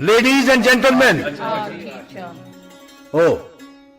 Ladies and gentlemen,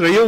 3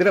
3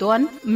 2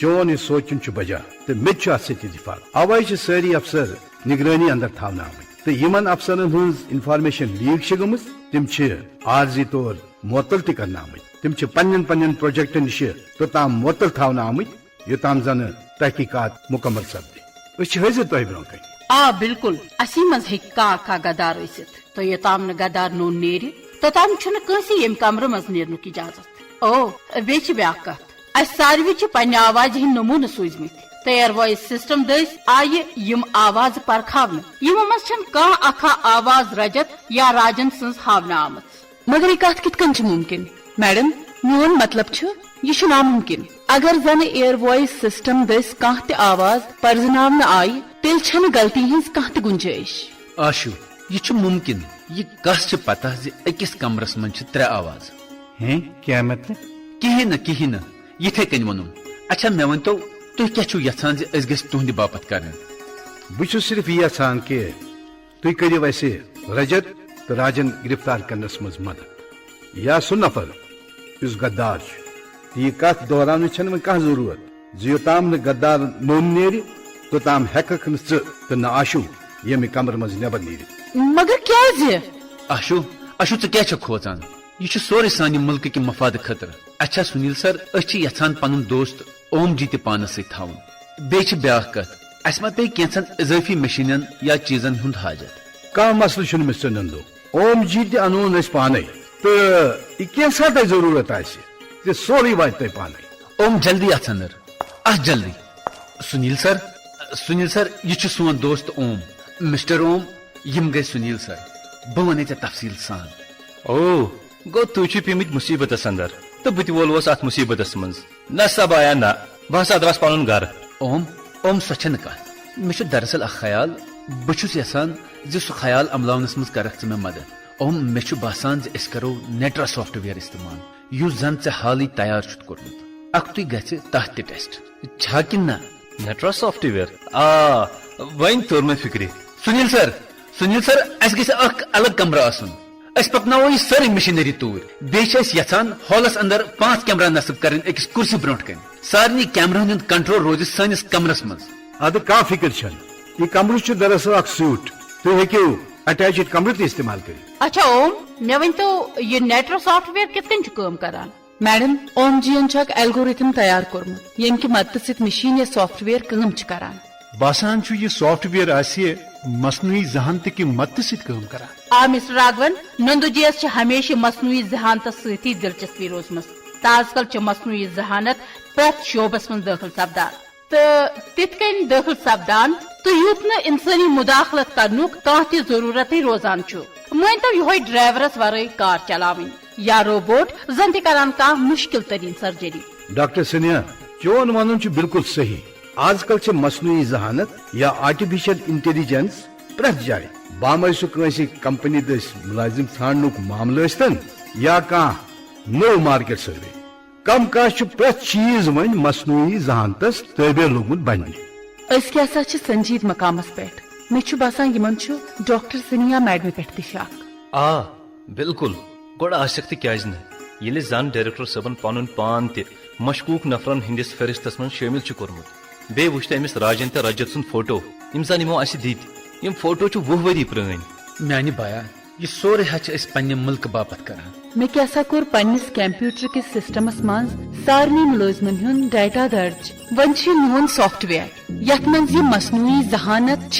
چون یہ سوچن بجا تو مت اتفاق اوے ساری افسر نگرانی اندر تھونا آمت تو یمن افسرن ہز انفارمیشن لیک گمت تم عارضی طور معطل تہ کرنا آمت تم پنن پنن پروجیکٹن نش توتام معطل تھونا آمت یوتام زن تحقیقات مکمل سپدی حاضر تہ برو کن آ بالکل اسی مز ہا گدار ٲسِتھ تو یوتام گدار نون نیرِ توتام کنسی یم کمرٕ مز نیرنُک اجازت او بیٚیہِ بیاکھ کتھ اس ساروی پنہ آواز ہند نمونہ سوزمت تیار وائس سسٹم دس آئی یم آواز پرکھاون یمو مز چھن کانٛہہ اکھا آواز رجت یا راجن سنز ہاونہ آمت مگر یہ کت کت کن ممکن میڈم میون مطلب یہ ناممکن اگر زن ایئر وائس سسٹم دس کانٛہہ تہ آواز پرزناونہ آئی تیل چھنہ غلطی ہنز کانٛہہ تہ گنجائش آشو یہ ممکن یہ کس پتہ زکس کمرس من 3 آواز ہیں کیا مطلب کہین نہ یتھے کن ونم اچھا مے ونتو تھی کیا یژھان اس گژھِ تہندِ باپت کرن بہ صرف یہ یژھان کہ تھی کرو اسے رجت تو راجن گرفتار کرنس مز مدد یا سہ نفر اس غدار یہ کت دوران چھنہ وۄنۍ کانٛہہ ضرورت یوتام نہ غدار نوٚن نیرِ توتام ہیککھ نہٕ ژٕ تہٕ نہ آشو ییٚمہِ کمرٕ منٛز نٮ۪بر نیٖرِتھ مگر کیازِ آشو ژٕ کیا کھوژان یہ سورے سانہ ملک کے مفاد خاطر اچھا سنیل سر اس یژھان پن دوست اوم جی تہ پانس ست تھاؤن بیٚیہِ چھِ بیاکھ کتھ اس ما پے کینژن اضافی مشینن یا چیزن ہند حاجت کانٛہہ مسلہٕ چھُنہٕ مستر نندو اوم جی تہ انون أسۍ پانے تہٕ یہِ کینٛژھا تۄہہِ ضروٗرت آسہِ تہِ سورُے واتہِ تۄہہِ پانے اوم جلدی اتھ اندر جلدی سنیل سر یہ چھُ سون دوست اوم مسٹر اوم یم گئی سنیل سر بہ ونے ژےٚ تفصیل سان او گو تھی پیمت مصیبتس اندر تو بت وولوس ات مصیبتس مز نہ سبایا نہ بہ ہسا دراس پن گھر اوم سو چھنہ کتھ مے دراصل اخ خیال بہٕ یژھان سہ خیال عملاونس مز کرکھ ژٕ مےٚ مدد اوم مے باسان اس کرو نیٹرا سافٹ ویئر استعمال یس زن ژےٚ حالی تیار چھُتھ کوٚرمُت اکھتُے گژھِ تتھ تہِ ٹیسٹ چھا کِنہٕ نہ نیٹرا سافٹ ویئر ون توٚر مےٚ فکری سنیل سر اس گژھِ اکھ الگ کمرٕ آسُن اس پکناو یہ ساری مشینری تور بیس یژھان ہالس اندر 5 کیمرہ نصب کریں اکس کرسی برونٹ کن سارنی کیمرہن ہند کنٹرول روز سانس کمرس مز اد کا فکر چھن یہ کمرہ چھ دراصل اکھ سیوٹ تھی ہیکو اٹیچڈ کمرہ تہ استعمال کر اچھا اوم مے ونتو یہ نیٹرا سافٹ ویئر کت کن کٲم کران میڈم اوم جی اک ایلگورتھم تیار کورمت یم کہ مدد ست مشین یا سافٹ ویئر کٲم چھ کران باسان چھُ یہ سافٹ ویئر آسہِ مصنوعی ذہانت کہ مدد ست کٲم کران آ مسٹر راگون نندو جی یس ہمیشہ مصنوعی ذہانتس سۭتی دلچسپی روزمژ تو آز کل مصنوعی ذہانت پریت شعبس من داخل سپدان تو تت کن داخل سپدان تو یوت نا انسانی مداخلت کرنک کانٛہہ تہِ ضرورتٕے روزان مٲنتو یہوے ڈرائیورس ورٲے کار چلاوٕنۍ یا روبوٹ زن تہِ کران کانٛہہ مشکل ترین سرجری ڈاکٹر سنیا چون ونن چھ بالکل صحیح آج کل چھ مصنوعی ذہانت یا آرٹیفیشل انٹیلیجنس پریت جائے بامے سہ کنسی کمپنی دس ملازم ژھانڈنک معاملہ ٲسۍتن یا کانٛہہ نو مارکیٹ سروے کم کاش چھ پریت چیز ون مصنوعی ذہانتس تابع لوگمت بننے اس کیا سا چھ سنجید مقامس پیٹھ مے چھ باسان یمن چھ ڈاکٹر سنیا میڈم پیٹھ تہ شک بالکل گوڑ آسک تہ کیاز نہ ییٚلہِ زن ڈائریکٹر صٲبن پنن پان تہ مشکوک نفرن ہندس فہرستس من شٲمِل چھُ کوٚرمُت بیٚیہِ وٕچھ تہ أمِس راجن تہ رجت سُنٛد فوٹو یِم زن یِمو اسہِ دِتۍ یم فوٹو چھ 20 ؤری پرٲنۍ میانہ بایا یہ سورے ہچ اس پنہ ملک باپت کران مے کیا سا کور پنس کمپیوٹر کس سسٹمس من سارنی ملازمن ہن ڈیٹا درج ون چھ میون سافٹ ویئر یتھ من یہ مصنوعی ذہانت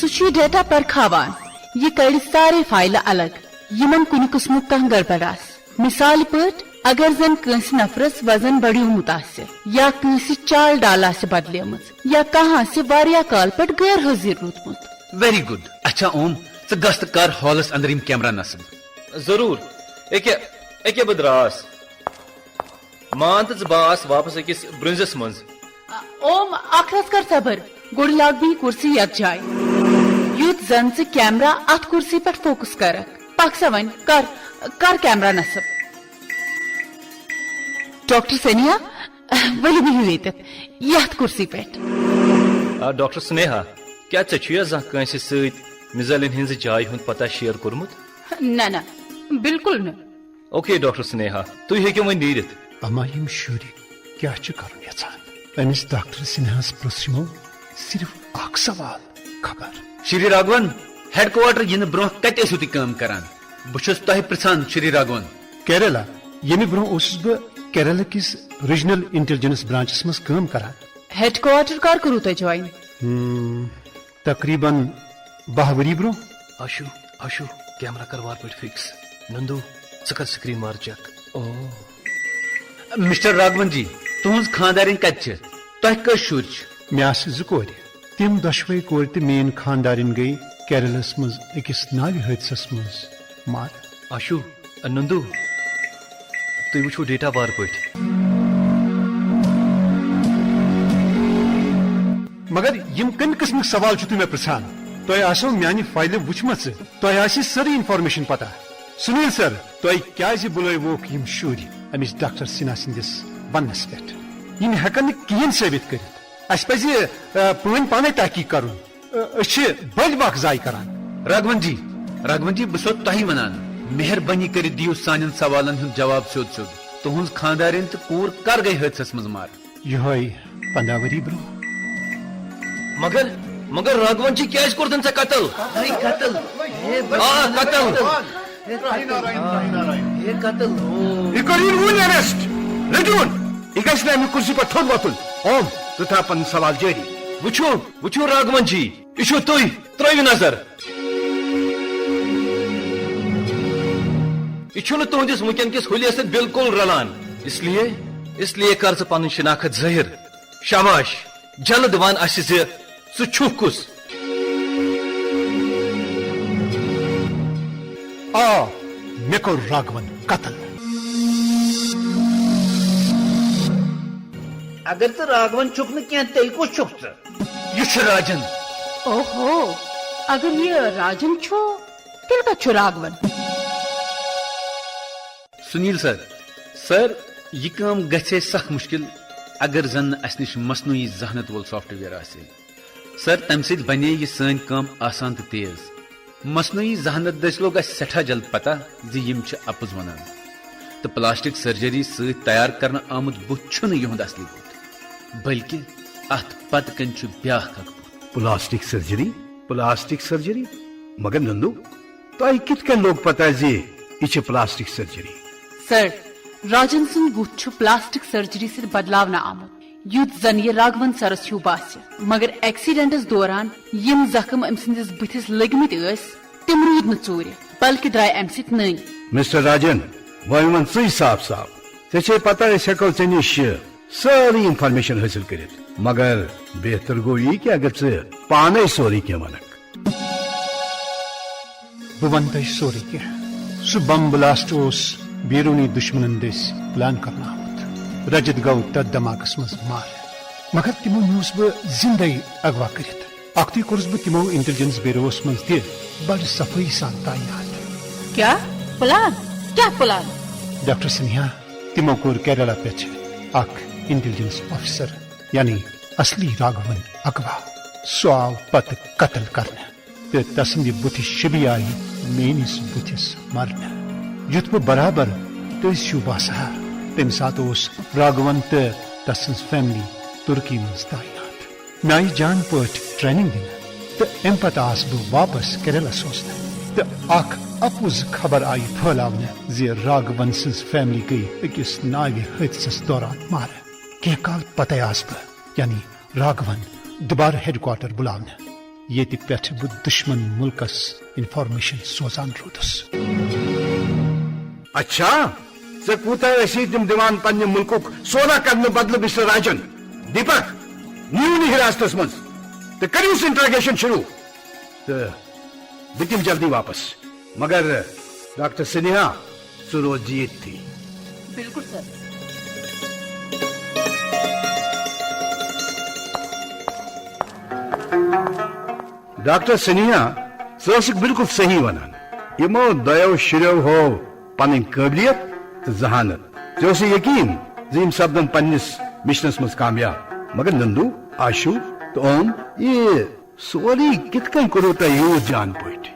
سہ ڈیٹا پرکھاوان یہ کڑ سارے فائلہ الگ یمن کن قسمک کانٛہہ گڑبڑ آس مثال پٲٹھۍ اگر زن کٲنٛسہِ نفرس وزن بڑیومُت آسہِ یا کٲنٛسہِ چال ڈال آسہِ بدلیمٕژ یا کانٛہہ آسہِ واریاہ کال پٮ۪ٹھ غٲر حٲضر روٗدمُت ویری گڈ اچھا اوم ژٕ گژھ تہٕ کر ہالس اندر یم کیمرہ نصب ضرور ایکے بہٕ دراس مان تہٕ ژٕ باس واپس أکِس برٛنزس منٛز اوم اخرس کر صبر گۄڈٕ لاگ بہٕ کرسی یتھ جایہِ یُتھ زن ژٕ کیمرہ اتھ کرسی پٮ۪ٹھ فوکس کرکھ پک سا وۄنۍ کر کیمرہ نصب ڈاکٹر سنیا ؤلِو بِہِو ییٚتٮ۪تھ یتھ کرسی پٮ۪ٹھ ڈاکٹر سنیہا کیا ژےٚ چھُیا زانٛہہ کٲنٛسہِ سۭتۍ مِزالن ہٕنٛزِ جایہِ ہُنٛد پتہ شیر کوٚرمُت نہ بالکل نہ اوکے ڈاکٹر سنیہا تُہۍ ہیٚکِو وۄنۍ نیٖرِتھ اما یم شُرۍ کیا چھِ کرُن یژھان امس ڈاکٹر سنہاس پرژھمو صرف اخ سوال خبر شری راگون ہیڈ کوارٹر ین برو کت ٲسِو تُہۍ کٲم کران بہٕ چھُس تۄہہِ پرژھان شری راگون کیرلا یمہ برو اوسس بہ کیرلا کس ریجنل انٹیلیجنس برانچس مز کٲم کران ہیڈ کوارٹر کر کرو تُہۍ جوائن تقریباً 12 ؤری برو آشو آشو کیمرہ کر وار پٲٹھۍ فکس نندو ژٕ کر سکرین مار چیک مسٹر راگون جی تہنز خاندارین کت چھ تۄہہِ کٔژ شُرۍ چھِ مےٚ آسہٕ 2 کورِ تم دۄشوے کورِ تہٕ میٲنۍ خاندارین گٔے کیرلس مز أکِس ناوِ حٲدثس مز مارٕ آشو نندو تُہۍ وٕچھو ڈیٹا وار پٲٹھۍ مگر یم کمہِ قسمٕکۍ سوال چھِو تُہۍ مےٚ پرژھان تۄہہِ آسو میانہِ فایلہِ وٕچھمژٕ تۄہہِ آسہِ سٲرٕے انفارمیشن پتہ سنیل سر تۄہہِ کیازِ بُلٲیوُکھ یم شُرۍ أمِس ڈاکٹر سنہا سٕنٛدِس وننس پٮ۪ٹھ یم ہٮ۪کن نہٕ کِہیٖنۍ ثٲبت کٔرِتھ اسہِ پزِ پٲنۍ پانے تحقیق کرُن أسۍ چھِ بٔڑۍ واقعہٕ ضایع کران راگون جی بہٕ چھُسو تۄہہِ ونان مہربٲنی کٔرِتھ دِیِو سانٮ۪ن سوالن ہُنٛد جواب سیوٚد سیوٚد تُہنز خاندارین تہٕ کوٗر کر گٔے حٲدثس منٛز مارٕ یِہوے 15 ؤری برونٛہہ مگر راگون جی کیازِ کوٚرتن ژےٚ قتل قتل یہ کٔرِو وُنۍ ایرسٹ رٔٹِوُن یہ گژھِ نہٕ امہِ کُرسی پٮ۪ٹھ تھوٚد وۄتھُن اوم ژٕ تھاو پنُن سوال جٲری وٕچھو راگون جی یہ چھُو تُہۍ ترٲیِو نظر یہ چھُنہٕ تُہنٛدِس وٕنکٮ۪ن کِس حُلیس سۭتۍ بالکل رلان اس لیے کر ژٕ پنٕنۍ شناخت ظٲہر شاباش جلد ون اسہِ زِ ژٕ چھُکھ کُس آ مےٚ کوٚر راگون قتل اگر ژٕ راگون چھُکھ نہٕ کینٛہہ تیٚلہِ کُس چھُکھ ژٕ یہ چھُ راجن اوہو اگر یہ راجن چھُ تیٚلہِ کتہِ چھُ راگون سنیل سر یہ کٲم گژھِ سخ مشکل اگر زن اس نش مصنوعی ذہانت وول سافٹ ویئر آسے سر تمہ سۭتۍ بنے یہ سٲنۍ کٲم آسان تہٕ تیز مصنوعی ذہانت دٔسۍ لوگ اسہِ سٮ۪ٹھاہ جلد پتہ زِ یِم چھِ اپُز ونان تہٕ پلاسٹک سرجری سۭتۍ تیار کرنہٕ آمُت بُتھ چھُنہٕ یِہُنٛد اصلی بُتھ بلکہ اتھ پتہٕ کَنۍ چھُ بیٛاکھ اکھ بُتھ پلاسٹک سرجری مگر نندو تۄہہِ کِتھ کٔنۍ لوٚگ پتہ زِ یہِ چھِ پلاسٹک سرجری سر راجن سن بُتھ چھُ پلاسٹک سرجری سۭتۍ بدلاونہٕ آمُت یُتھ زن یہ راگون سرس ہیوٗ باسہِ مگر ایکسیڈنٹس دوران یم زخم أمۍ سٕنٛدِس بٕتھِس لٔگمٕتۍ ٲسۍ تِم روٗدۍ نہٕ ژوٗرِ بلکہِ درٛاے امہِ سۭتۍ نٔنۍ مسٹر راجن وۄنۍ ون ژٕے صاف ژےٚ چھے پتہ أسۍ ہٮ۪کو ژےٚ نِش سٲرٕے انفارمیشن حٲصل کٔرِتھ مگر بہتر گوٚو یی کہِ اگر ژٕ پانے سورُے کینٛہہ ونکھ بہٕ ونہٕ تۄہہِ سورُے کینٛہہ سُہ بم بلاسٹ اوس بیرونی دشمنن دٔسۍ پلان کرنہٕ آمُت رجت گوٚو تتھ دھماکس منٛز مارٕ مگر تِمو نیوٗس بہٕ زندے اغوا کٔرِتھ اکھتُے کوٚرُس بہٕ تِمو انٹیلیجنس بیوروہس منٛز تہِ بڑٕ صفٲیی سان تعینات کیا پلان ڈاکٹر سنہا تِمو کوٚر کیرلا پٮ۪ٹھٕ اکھ انٹیلیجنس آفیسر یعنی اصلی راگون اغوا سُہ آو پتہٕ قتل کرنہٕ تہٕ تسٕنٛدِ بُتھِچ شبی آیہِ میٲنِس بُتھِس مرنہٕ یُتھ بہٕ برابر تٔسۍ ہیوٗ باسہا تمہِ ساتہٕ اوس راگون تہٕ تسٕنٛز فیملی ترکی منٛز تعینات مےٚ آیہِ جان پٲٹھۍ ٹریننگ دِنہٕ تہٕ امہِ پتہٕ آس بہٕ واپس کیرلا سوزنہٕ تہٕ اکھ اپُز خبر آیہِ پھٲلاونہٕ زِ راگون سٕنٛز فیملی گٔیہِ أکِس ناوِ حٲدثس دوران مارٕ کینٛہہ کال پتے آس بہٕ یعنی راگون دوبارٕ ہیڈ کوارٹر بُلاونہٕ ییٚتہِ پٮ۪ٹھٕ بہٕ دُشمن مُلکس انفارمیشن سوزان روٗدُس اچھا ژےٚ کوٗتاہ ٲسی تِم دِوان پننہِ مُلکُک سودا کرنہٕ بدلہٕ مسٹر راجن دیپک نیوٗن یہِ حراستس منٛز تہٕ کٔرِوُس انٹرگیشن شروٗع تہٕ بہٕ دِمہٕ جلدی واپس مگر ڈاکٹر سنہا ژٕ روزِ ییٚتھی بالکل سر ڈاکٹر سنہا ژٕ ٲسٕکھ بالکل صحیح ونان یِمو دۄیو شُرٮ۪و ہوو پنٕنۍ قٲبلیت تہٕ ذہانت ژےٚ اوسُے یقیٖن زِ یِم سپدن پننِس مشنس منٛز کامیاب مگر نندو آشو تہٕ اوم یہِ سورُے کِتھ کٔنۍ کوٚروٕ تۄہہِ یوٗت جان پٲٹھۍ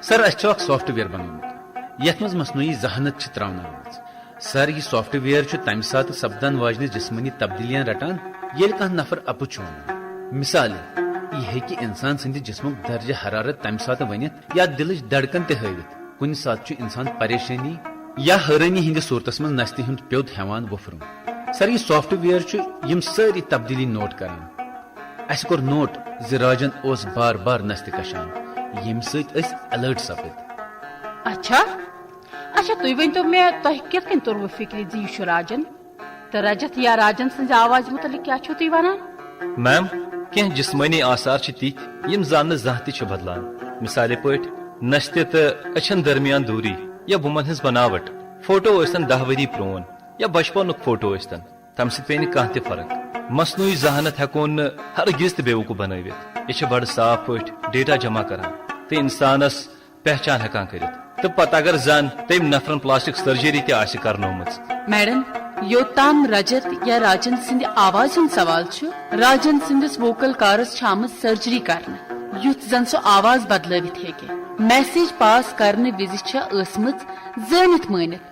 سر اس چھُ اکھ سافٹ ویئر بنومُت یتھ منٛز مصنوعی ذہانت چھِ تراونہٕ آمٕژ سر یہ سافٹ ویئر چھُ تمہِ ساتہٕ سپدن واجنہِ جسمٲنی تبدیلیاں رٹان یل کانٛہہ نفر اپُز چھُ ونان مثال یہ ہیکہِ انسان سٕنٛدِ جسمُک درجہ حرارت تمہِ ساتہٕ ؤنِتھ یا دلٕچ دھڑکن تہِ ہٲوِتھ کُنہِ ساتہٕ چھُ انسان پریشانی یا حٲرانی ہٕنٛدِس صوٗرتس منٛز نستہِ ہُنٛد پیوٚد ہٮ۪وان وُپھرُن سر یہ سافٹ ویئر چھُ یم سٲری تبدیلی نوٹ کران اسہِ کوٚر نوٹ زِ راجن اوس بار بار نستہِ کشان ییٚمہِ سۭتۍ أسۍ الرٹ سپٕدۍ اچھا اچھا تُہۍ ؤنتو مےٚ تۄہہِ کِتھ کٔنۍ توٚروٕ فکرِ زِ یہِ چھُ راجن تہٕ رجت یا راجن سٕنٛزِ آوازِ متعلق کیٛاہ چھِو تُہۍ ونان میم کینٛہہ جسمٲنی آثار چھِ تِتھۍ یم زاننہٕ زانٛہہ تہِ چھِ بدلان مثالے پٲٹھۍ نستہِ تہٕ أچھن درمیان دوٗری یا بُمن ہٕنٛز بناوٹ فوٹو ٲسۍتن 10 ؤری پرٛون یا بچپنُک فوٹو ٲسۍتن تمہِ سۭتۍ پیٚیہِ نہٕ کانٛہہ تہِ فرق مصنوعی ذہانت ہیٚکون نہٕ ہرگز تہِ بیوقوٗف بنٲوِتھ یہِ چھِ بڑٕ صاف پٲٹھۍ ڈیٹا جمع کران تہٕ انسانس پہچان ہیٚکان کٔرِتھ تہٕ پتہٕ اگر زن تٔمۍ نفرن پلاسٹک سرجری تہِ آسہِ کرنٲومٕژ میڈم یوتام رجت یا راجن سندِ آواز ہُنٛد سوال چھُ راجن سندس ووکل کارس چھِ آمٕژ سرجری کرنہٕ یُتھ زن سُہ آواز بدلٲوِتھ ہیٚکہِ میسیج پاس کرنہٕ وِزِ چھےٚ ٲسمٕژ زٲنِتھ مٲنِتھ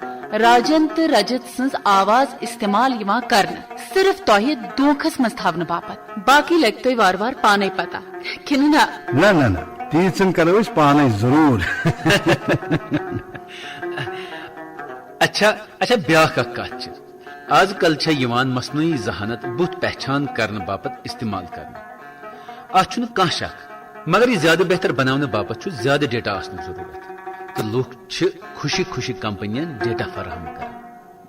راجن تہٕ رجت سٕنٛز آواز استعمال یِوان کرنہٕ صرف تۄہہِ دھوکھس منٛز تھاونہٕ باپتھ باقٕے لگہِ تۄہہِ وارٕ وارٕ پانے پتہ کِنہٕ نہ نہ تیٖژن کرو أسۍ پانے ضروٗر اچھا بیاکھ اکھ کتھ چھِ آز کل چھےٚ یِوان مصنوعی ذہانت بُتھ پہچان کرنہٕ باپتھ استعمال کرنہٕ اتھ چھُنہٕ کانٛہہ شک مگر یہ زیادٕ بہتر بناونہٕ باپتھ چھُ زیادٕ ڈیٹا آسنُک ضروٗرت تہٕ لُکھ چھِ خوشی خوشی کمپنین ڈیٹا فراہم کران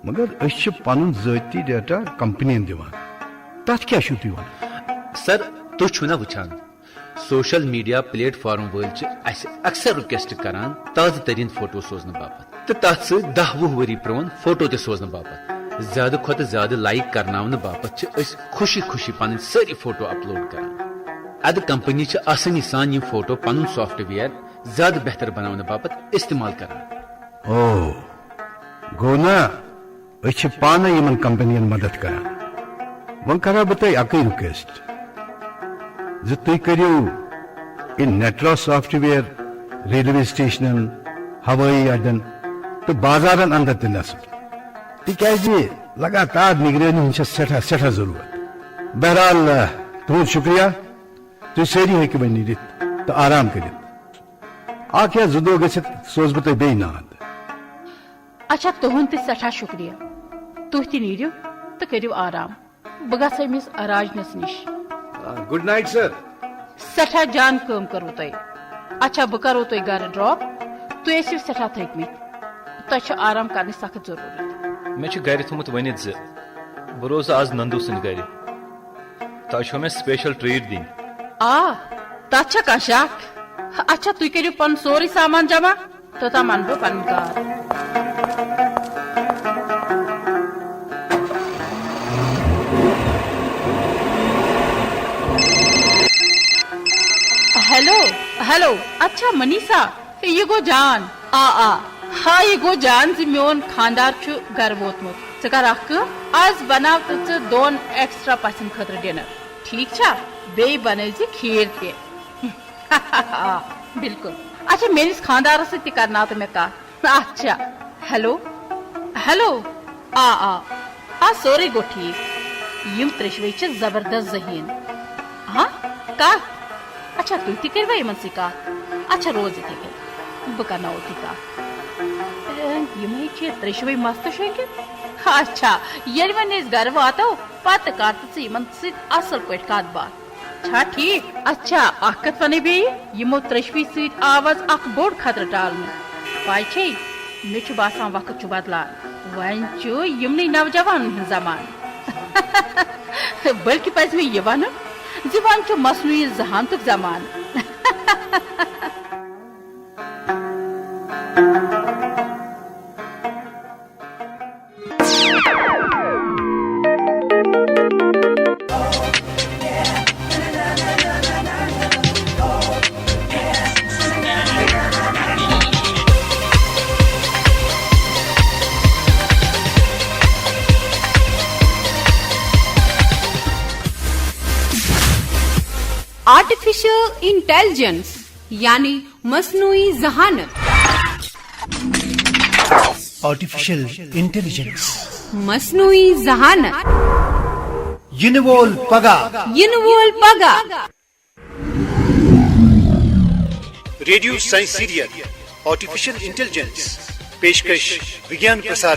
مگر أسۍ چھِ پنُن ذٲتی ڈیٹا کمپنین دِوان تتھ کیٛاہ چھِو تُہۍ ونان سر تُہۍ چھِو نا وٕچھان سوشل میڈیا پلیٹ فارم وٲلۍ چھِ اسہِ اکثر رِکویسٹ کران تازٕ ترین فوٹو سوزنہٕ باپتھ تہٕ تتھ سۭتۍ 10-20 ؤری پرون فوٹو تہِ سوزنہٕ باپتھ زیادٕ کھۄتہٕ زیادٕ لایک کرناونہٕ باپتھ چھِ أسۍ خوشی خوشی پنٕنۍ سٲری فوٹو اپلوڈ کران ادٕ کمپنی چھِ آسٲنی سان یِم فوٹو پنُن سافٹ ویئر زیادٕ بہتر بناونہٕ باپتھ استعمال کران او گوٚو نا أسۍ چھِ پانے یِمن کمپنین مدد کران وۄنۍ کرو بہٕ تۄہہِ اکٕے رِکویسٹ زِ تُہۍ کٔرِو یہِ نیٹرا سافٹ ویئر ریلوے سٹیشنن ہوٲیی اڈن تہٕ بازارن اندر تہِ نصب تِکیازِ لگاتار نگرٲنی ہٕنٛز چھےٚ سٮ۪ٹھاہ ضروٗرت بہرحال تُہُنٛد شُکریہ تُہۍ سٲری ہیٚکِو وۄنۍ نیٖرِتھ تہٕ آرام کٔرِتھ اکھ یا 2 دۄہ گٔژھِتھ سوز بہٕ تۄہہِ بیٚیہِ ناد اچھا تُہُنٛد تہِ سٮ۪ٹھاہ شُکریہ تُہۍ تہِ نیٖرِو تہٕ کٔرِو آرام بہٕ گژھٕ أمِس راجنس نِش گُڈ نایٹ سر سٮ۪ٹھاہ جان کٲم کٔروٕ تۄہہِ اچھا بہٕ کرو تۄہہِ گرٕ ڈراپ تُہۍ ٲسِو سٮ۪ٹھاہ تھٔکمٕتۍ تۄہہِ چھُ آرام کرنٕچ سخت ضروٗرت مےٚ چھُ گرِ تھوٚمُت ؤنِتھ زِ بہٕ روزٕ آز نندو سٕنٛدِ گرِ تۄہہِ چھو مےٚ سپیشل ٹریٖٹ دِنۍ آ تتھ چھا کانٛہہ شک اچھا تُہۍ کٔرِو پنُن سورُے سامان جمع توٚتام انہٕ بہٕ پنٕنۍ کار ہیلو اچھا منیسا یہ گو جان ہاں یہ گو جان زِ میون خاندار چھُ گرٕ ووتمُت ژٕ کر اکھ کٲم آز بناو تہٕ ژٕ 2 ایکسٹرا پژھٮ۪ن خٲطرٕ ڈِنر ٹھیٖک چھا بیٚیہِ بنٲوزِ کھیٖر تہِ بالکل اچھا میٲنِس خاندارس سۭتۍ تہِ کرناو تہٕ مےٚ کتھ اچھا ہیلو آ سورُے گوٚو ٹھیٖک یِم ترٛیشوے چھِ زبردست ذہین ہاں کتھ اچھا تُہۍ تہِ کٔروا یِمن سۭتۍ کتھ اچھا روز یِتھٕے کٔنۍ بہٕ کرناوو تُہۍ کتھ یِمے چھِ ترٛیشوے مستہٕ شوٗنٛگِتھ اچھا ییٚلہِ وۄنۍ أسۍ گرٕ واتو پتہٕ کر تہٕ ژٕ یِمن سۭتۍ اصل پٲٹھۍ کتھ باتھ چھا ٹھیٖک اچھا اکھ کتھ ونَے بیٚیہِ یِمو ترٛیشوٕے سۭتۍ آو آز اکھ بوٚڑ خطرٕ ٹالنہٕ پاے چھے مےٚ چھُ باسان وقت چھُ بدلان وۄنۍ چھُ یِمنٕے نوجوانن ہُنٛد زمانہٕ بلکہِ پزِ مےٚ یہِ ونُن زِ وۄنۍ چھُ مصنوعی ذہانتُک زمانہٕ آرٹیفیشل انٹیلیجنس یعنی مصنوعی ذہانت آرٹیفیشل انٹیلیجنس مصنوعی ذہانت ینہٕ وول پگہہ ینہٕ وول پگہہ radio science serial artificial intelligence پیشکش وگیان پرسار